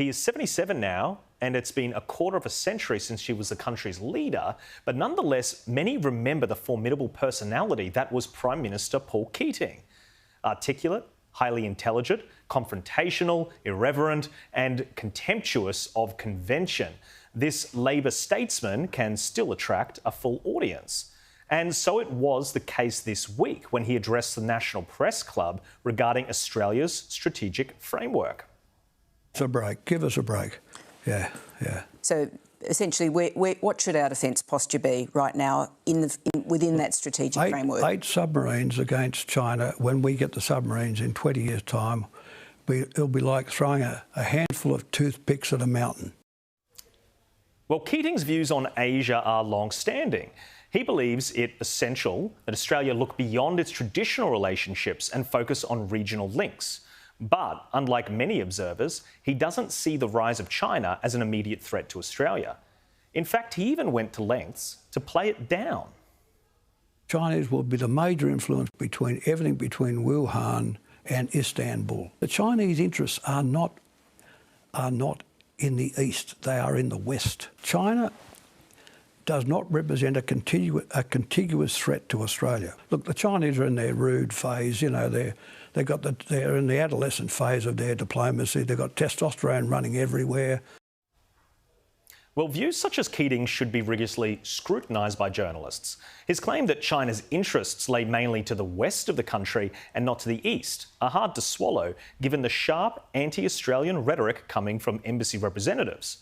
He is 77 now, and it's been a quarter of a century since she was the country's leader, but nonetheless, many remember the formidable personality that was Prime Minister Paul Keating. Articulate, highly intelligent, confrontational, irreverent, and contemptuous of convention, this Labor statesman can still attract a full audience. And so it was the case this week when he addressed the National Press Club regarding Australia's strategic framework. It's a break. Give us a break. Yeah. So essentially, what should our defence posture be right now within that strategic framework? 8 submarines against China. When we get the submarines in 20 years' time, it'll be like throwing a handful of toothpicks at a mountain. Well, Keating's views on Asia are long-standing. He believes it essential that Australia look beyond its traditional relationships and focus on regional links. But, unlike many observers, he doesn't see the rise of China as an immediate threat to Australia. In fact, he even went to lengths to play it down. Chinese will be the major influence between everything between Wuhan and Istanbul. The Chinese interests are not in the east, they are in the west. China does not represent a contiguous threat to Australia. Look, the Chinese are in their rude phase, they're in the adolescent phase of their diplomacy. They've got testosterone running everywhere. Well, views such as Keating should be rigorously scrutinised by journalists. His claim that China's interests lay mainly to the west of the country and not to the east are hard to swallow, given the sharp anti-Australian rhetoric coming from embassy representatives.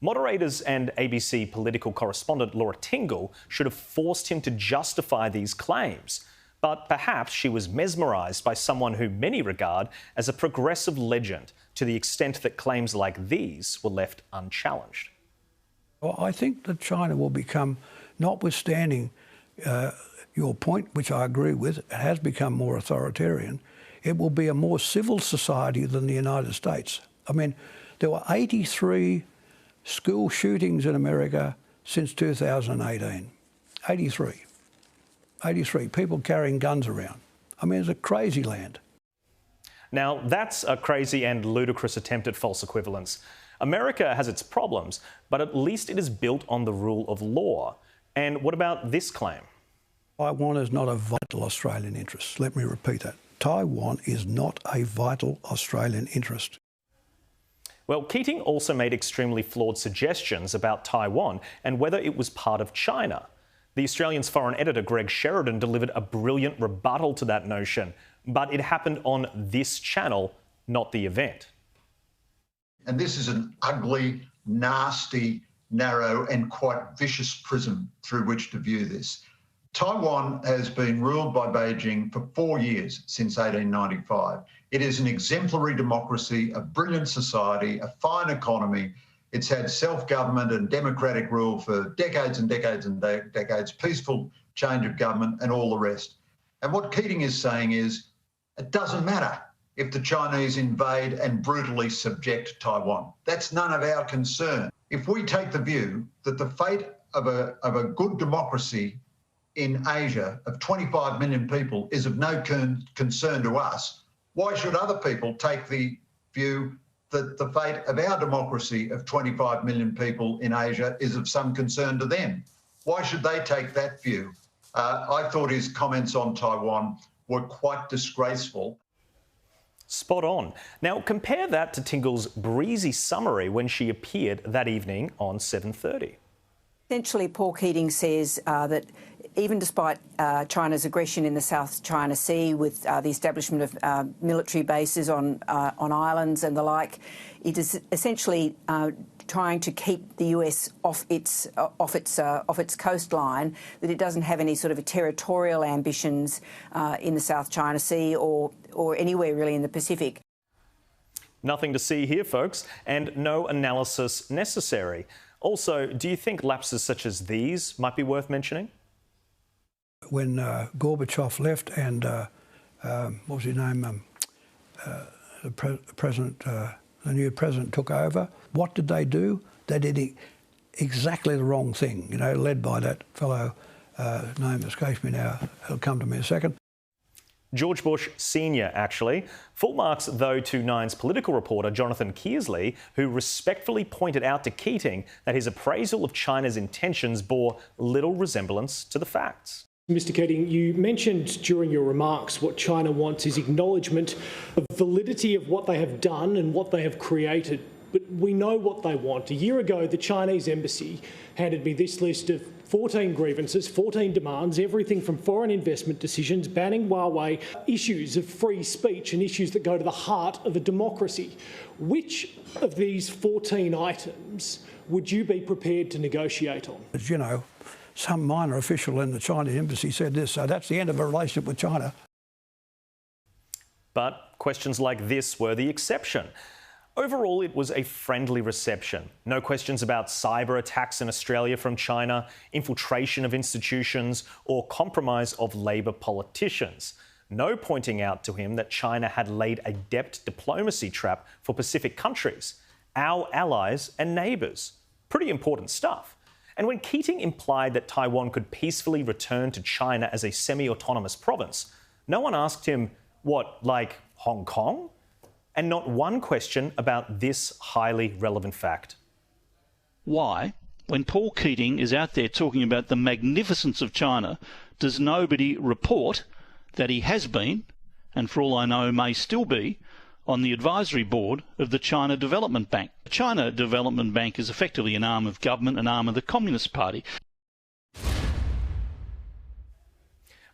Moderators and ABC political correspondent Laura Tingle should have forced him to justify these claims. But perhaps she was mesmerised by someone who many regard as a progressive legend, to the extent that claims like these were left unchallenged. Well, I think that China will become, notwithstanding your point, which I agree with, it has become more authoritarian, it will be a more civil society than the United States. I mean, there were 83 school shootings in America since 2018. 83 people carrying guns around. I mean, it's a crazy land. Now, that's a crazy and ludicrous attempt at false equivalence. America has its problems, but at least it is built on the rule of law. And what about this claim? Taiwan is not a vital Australian interest. Let me repeat that. Taiwan is not a vital Australian interest. Well, Keating also made extremely flawed suggestions about Taiwan and whether it was part of China. The Australian's foreign editor, Greg Sheridan, delivered a brilliant rebuttal to that notion, but it happened on this channel, not the event. And this is an ugly, nasty, narrow and quite vicious prism through which to view this. Taiwan has been ruled by Beijing for 4 years, since 1895. It is an exemplary democracy, a brilliant society, a fine economy. It's had self-government and democratic rule for decades and decades and decades, peaceful change of government and all the rest. And what Keating is saying is, it doesn't matter if the Chinese invade and brutally subject Taiwan. That's none of our concern. If we take the view that the fate of a good democracy in Asia of 25 million people is of no concern to us, why should other people take the view that the fate of our democracy of 25 million people in Asia is of some concern to them? Why should they take that view? I thought his comments on Taiwan were quite disgraceful. Spot on. Now, compare that to Tingle's breezy summary when she appeared that evening on 7:30. Essentially, Paul Keating says that even despite China's aggression in the South China Sea, with the establishment of military bases on islands and the like, it is essentially trying to keep the US off its coastline. That it doesn't have any sort of territorial ambitions in the South China Sea or anywhere really in the Pacific. Nothing to see here, folks, and no analysis necessary. Also, do you think lapses such as these might be worth mentioning? When Gorbachev left and what was his name? The new president took over. What did they do? They did exactly the wrong thing. You know, led by that fellow. Name escapes me now. He'll come to me in a second. George Bush Sr., actually. Full marks, though, to Nine's political reporter Jonathan Kearsley, who respectfully pointed out to Keating that his appraisal of China's intentions bore little resemblance to the facts. Mr. Keating, you mentioned during your remarks what China wants is acknowledgement of validity of what they have done and what they have created. But we know what they want. A year ago, the Chinese embassy handed me this list of 14 grievances, 14 demands, everything from foreign investment decisions, banning Huawei, issues of free speech and issues that go to the heart of a democracy. Which of these 14 items would you be prepared to negotiate on? As you know, some minor official in the Chinese embassy said this, so that's the end of a relationship with China. But questions like this were the exception. Overall, it was a friendly reception. No questions about cyber attacks in Australia from China, infiltration of institutions, or compromise of Labor politicians. No pointing out to him that China had laid a depth diplomacy trap for Pacific countries, our allies and neighbours. Pretty important stuff. And when Keating implied that Taiwan could peacefully return to China as a semi-autonomous province, no one asked him, what, like Hong Kong? And not one question about this highly relevant fact. Why, when Paul Keating is out there talking about the magnificence of China, does nobody report that he has been, and for all I know may still be, on the advisory board of the China Development Bank? The China Development Bank is effectively an arm of government, an arm of the Communist Party.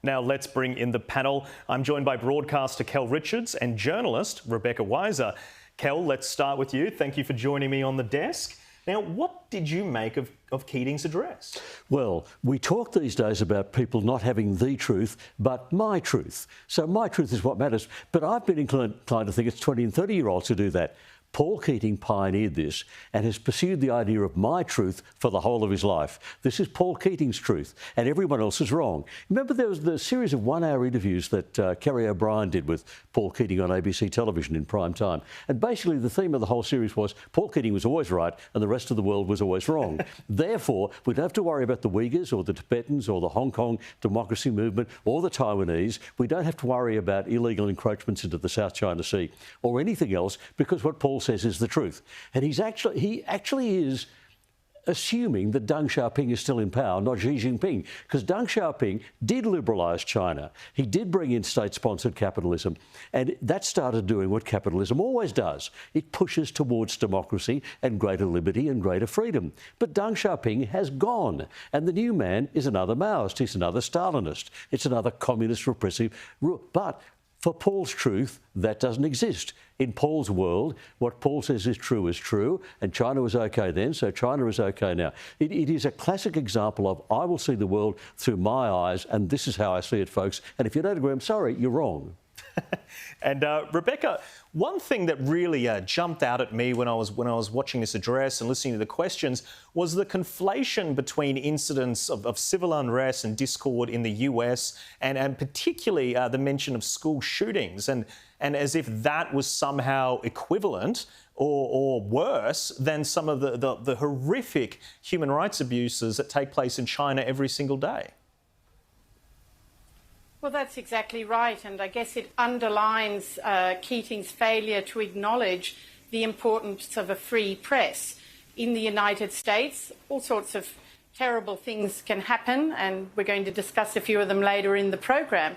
Now let's bring in the panel. I'm joined by broadcaster Kel Richards and journalist Rebecca Weiser. Kel, let's start with you. Thank you for joining me on the desk. Now, what did you make of Keating's address? Well, we talk these days about people not having the truth, but my truth. So my truth is what matters. But I've been inclined to think it's 20 and 30-year-olds who do that. Paul Keating pioneered this and has pursued the idea of my truth for the whole of his life. This is Paul Keating's truth, and everyone else is wrong. Remember there was the series of one-hour interviews that Kerry O'Brien did with Paul Keating on ABC television in prime time. And basically the theme of the whole series was Paul Keating was always right and the rest of the world was always wrong. Therefore, we don't have to worry about the Uyghurs or the Tibetans or the Hong Kong democracy movement or the Taiwanese. We don't have to worry about illegal encroachments into the South China Sea or anything else, because what Paul says is the truth. And he actually is assuming that Deng Xiaoping is still in power, not Xi Jinping, because Deng Xiaoping did liberalise China. He did bring in state-sponsored capitalism, and that started doing what capitalism always does. It pushes towards democracy and greater liberty and greater freedom. But Deng Xiaoping has gone, and the new man is another Maoist. He's another Stalinist. It's another communist repressive rule. But for Paul's truth, that doesn't exist. In Paul's world, what Paul says is true, and China was OK then, so China is OK now. It is a classic example of, I will see the world through my eyes, and this is how I see it, folks. And if you don't agree, I'm sorry, you're wrong. And Rebecca, one thing that really jumped out at me when I was watching this address and listening to the questions was the conflation between incidents of civil unrest and discord in the US and particularly the mention of school shootings and as if that was somehow equivalent or worse than some of the horrific human rights abuses that take place in China every single day. Well, that's exactly right, and I guess it underlines Keating's failure to acknowledge the importance of a free press. In the United States, all sorts of terrible things can happen, and we're going to discuss a few of them later in the program.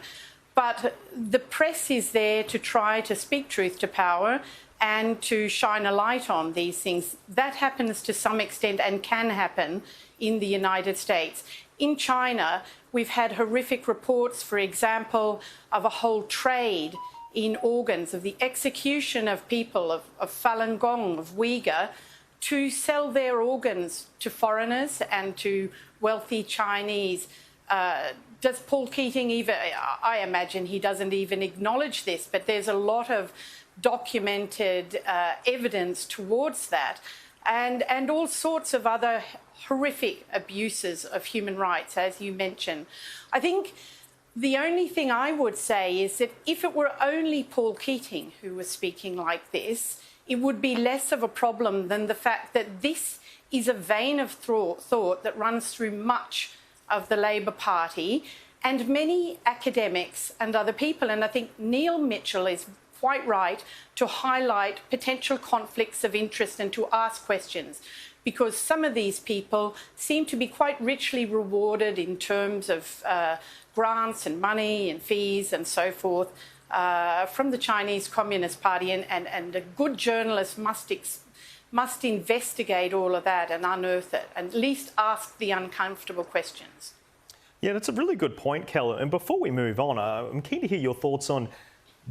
But the press is there to try to speak truth to power and to shine a light on these things. That happens to some extent and can happen in the United States. In China, we've had horrific reports, for example, of a whole trade in organs, of the execution of people, of Falun Gong, of Uyghur, to sell their organs to foreigners and to wealthy Chinese. Does Paul Keating even, I imagine he doesn't even acknowledge this, but there's a lot of documented evidence towards that, and all sorts of other horrific abuses of human rights, as you mentioned. I think the only thing I would say is that if it were only Paul Keating who was speaking like this, it would be less of a problem than the fact that this is a vein of thought that runs through much of the Labor Party, and many academics and other people. And I think Neil Mitchell is quite right to highlight potential conflicts of interest and to ask questions, because some of these people seem to be quite richly rewarded in terms of grants and money and fees and so forth from the Chinese Communist Party, and a good journalist must investigate all of that and unearth it, and at least ask the uncomfortable questions. Yeah, that's a really good point, Kel. And before we move on, I'm keen to hear your thoughts on,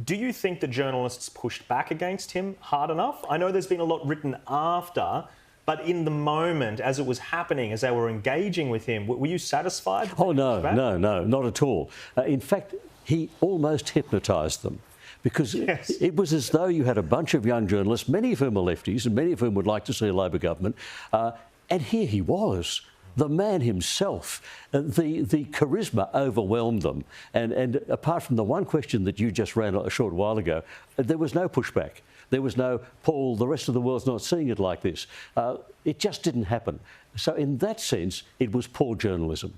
do you think the journalists pushed back against him hard enough? I know there's been a lot written after, but in the moment, as it was happening, as they were engaging with him, were you satisfied? Oh, no, not at all. In fact, he almost hypnotised them, because it was as though you had a bunch of young journalists, many of whom are lefties and many of whom would like to see a Labor government, and here he was, the man himself. The charisma overwhelmed them, and apart from the one question that you just ran a short while ago, there was no pushback. There was no, Paul, the rest of the world's not seeing it like this. It just didn't happen. So in that sense, it was poor journalism.